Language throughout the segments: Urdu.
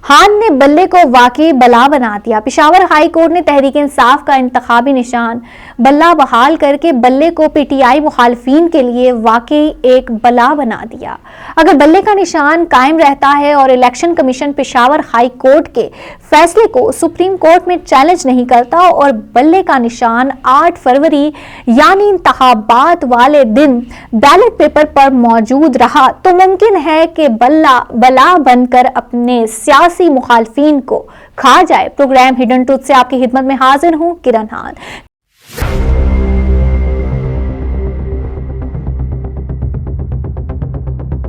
خان نے بلے کو واقعی بلا بنا دیا۔ پشاور ہائی کورٹ نے تحریک انصاف کا انتخابی نشان بلہ بحال کر کے بلے کو پی ٹی آئی مخالفین کے لیے واقعی ایک بلا بنا دیا۔ اگر بلے کا نشان قائم رہتا ہے اور election commission Peshawar high court کے فیصلے کو سپریم کورٹ میں چیلنج نہیں کرتا اور بلے کا نشان 8 فروری یعنی انتخابات والے دن بیلٹ پیپر پر موجود رہا تو ممکن ہے کہ بلا بن کر اپنے سیاسی مخالفین کو کھا جائے۔ پروگرام ہڈن ٹروتھ سے آپ کی خدمت میں حاضر ہوں کرن خان۔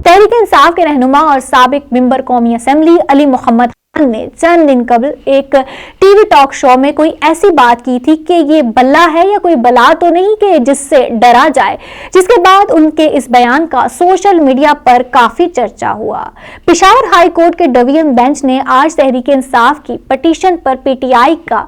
تحریک انصاف کے رہنما اور سابق ممبر قومی اسمبلی علی محمد خان نے چند دن قبل ایک ٹی وی ٹاک شو میں کوئی ایسی بات کی تھی کہ یہ بلا ہے یا کوئی بلا تو نہیں کہ جس سے ڈرا جائے، جس کے بعد ان کے اس بیان کا سوشل میڈیا پر کافی چرچا ہوا۔ پشاور ہائی کورٹ کے ڈویژن بینچ نے آج تحریک انصاف کی petition per P T I کا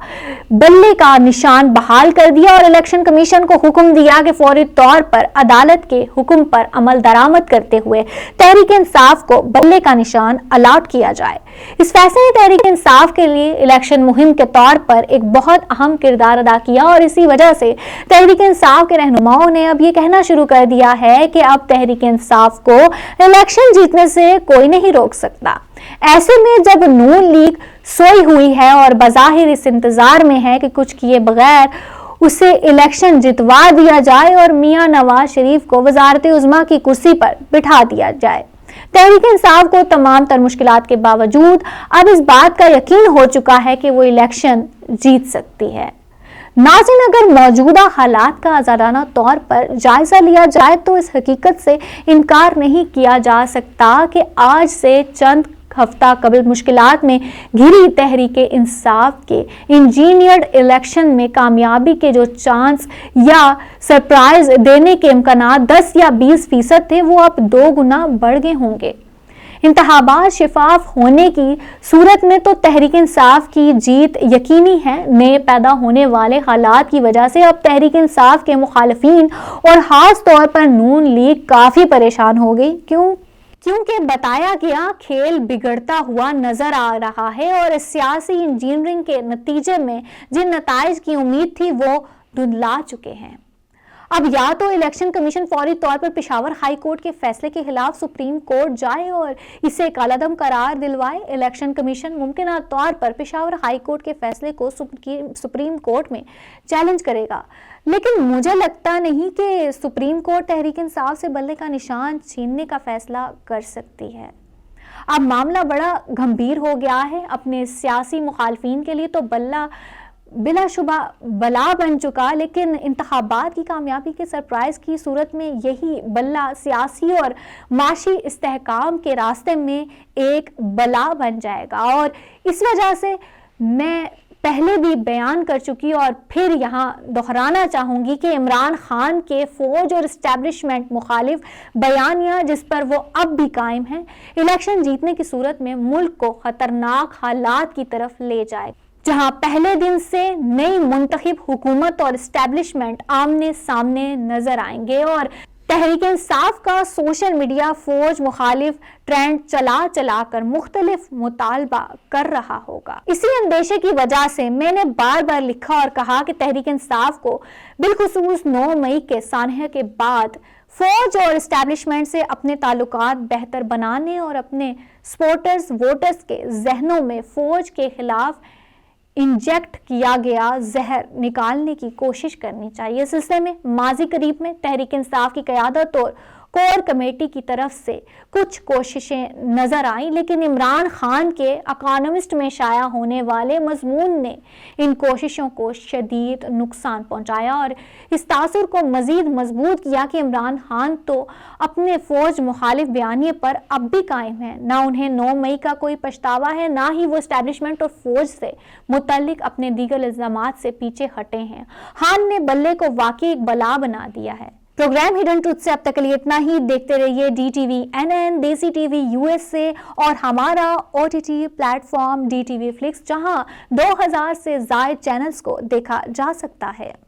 بلے کا نشان بحال کر دیا اور الیکشن کمیشن کو حکم دیا کہ فوری طور پر عدالت کے حکم پر عمل درآمد کرتے ہوئے تحریک انصاف کو بلے کا نشان الاٹ کیا جائے۔ اس فیصلے نے تحریک انصاف کے لیے الیکشن مہم کے طور پر ایک بہت اہم کردار ادا کیا اور اسی وجہ سے تحریک انصاف کے رہنماؤں نے اب یہ کہنا شروع کر دیا ہے کہ اب تحریک انصاف کو الیکشن جیتنے سے کوئی نہیں روک سکتا۔ ایسے میں جب نون لیگ سوئی ہوئی ہے اور بظاہر اس انتظار میں ہے کہ کچھ کیے بغیر اسے الیکشن جتوا دیا جائے اور میاں نواز شریف کو وزارت عظمیٰ کی کرسی پر بٹھا دیا جائے، تحریک انصاف کو تمام تر مشکلات کے باوجود اب اس بات کا یقین ہو چکا ہے کہ وہ الیکشن جیت سکتی ہے۔ ناظرین، اگر موجودہ حالات کا آزادانہ طور پر جائزہ لیا جائے تو اس حقیقت سے انکار نہیں کیا جا سکتا کہ آج سے چند ہفتہ قبل مشکلات میں گھری تحریک انصاف کے انجینئرڈ الیکشن میں کامیابی کے جو چانس یا سرپرائز دینے کے امکانات 10 یا 20% تھے وہ اب 2 گنا بڑھ گئے ہوں گے۔ انتخابات شفاف ہونے کی صورت میں تو تحریک انصاف کی جیت یقینی ہے۔ نئے پیدا ہونے والے حالات کی وجہ سے اب تحریک انصاف کے مخالفین اور خاص طور پر نون لیگ کافی پریشان ہو گئی، کیونکہ بتایا گیا کھیل بگڑتا ہوا نظر آ رہا ہے اور سیاسی انجینئرنگ کے نتیجے میں جن نتائج کی امید تھی وہ دھندلا چکے ہیں۔ اب یا تو الیکشن کمیشن فوری طور پر پشاور ہائی کورٹ کے فیصلے کے خلاف سپریم کورٹ جائے اور اسے کالعدم قرار دلوائے۔ الیکشن کمیشن ممکنہ طور پر پشاور ہائی کورٹ کے فیصلے کو سپریم کورٹ میں چیلنج کرے گا، لیکن مجھے لگتا نہیں کہ سپریم کورٹ تحریک انصاف سے بلے کا نشان چھیننے کا فیصلہ کر سکتی ہے۔ اب معاملہ بڑا گمبھیر ہو گیا ہے۔ اپنے سیاسی مخالفین کے لیے تو بلا شبہ بلا بن چکا، لیکن انتخابات کی کامیابی کے سرپرائز کی صورت میں یہی بلا سیاسی اور معاشی استحکام کے راستے میں ایک بلا بن جائے گا۔ اور اس وجہ سے میں پہلے بھی بیان کر چکی اور پھر یہاں دہرانا چاہوں گی کہ عمران خان کے فوج اور اسٹیبلشمنٹ مخالف بیانیہ جس پر وہ اب بھی قائم ہیں، الیکشن جیتنے کی صورت میں ملک کو خطرناک حالات کی طرف لے جائے، جہاں پہلے دن سے نئی منتخب حکومت اور اسٹیبلشمنٹ آمنے سامنے نظر آئیں گے اور تحریک انصاف کا سوشل میڈیا فوج مخالف ٹرینڈ چلا کر مختلف مطالبہ کر رہا ہوگا۔ اسی اندیشے کی وجہ سے میں نے بار بار لکھا اور کہا کہ تحریک انصاف کو بالخصوص 9 مئی کے سانحہ کے بعد فوج اور اسٹیبلشمنٹ سے اپنے تعلقات بہتر بنانے اور اپنے سپورٹرز ووٹرز کے ذہنوں میں فوج کے خلاف انجیکٹ کیا گیا زہر نکالنے کی کوشش کرنی چاہیے۔ اس سلسلے میں ماضی قریب میں تحریک انصاف کی قیادت اور کور کمیٹی کی طرف سے کچھ کوششیں نظر آئیں، لیکن عمران خان کے اکانومسٹ میں شائع ہونے والے مضمون نے ان کوششوں کو شدید نقصان پہنچایا اور اس تاثر کو مزید مضبوط کیا کہ عمران خان تو اپنے فوج مخالف بیانیے پر اب بھی قائم ہیں، نہ انہیں 9 مئی کا کوئی پچھتاوا ہے، نہ ہی وہ اسٹیبلشمنٹ اور فوج سے متعلق اپنے دیگر الزامات سے پیچھے ہٹے ہیں۔ خان نے بلے کو واقعی ایک بلا بنا دیا ہے۔ پروگرام ہڈن ٹروتھ سے اب تک کے لیے اتنا ہی۔ دیکھتے رہیے DTV NN، دیسی ٹی وی USA اور ہمارا OTT plate form DTV Flix، جہاں 2000 سے زائد چینلز کو دیکھا جا سکتا ہے۔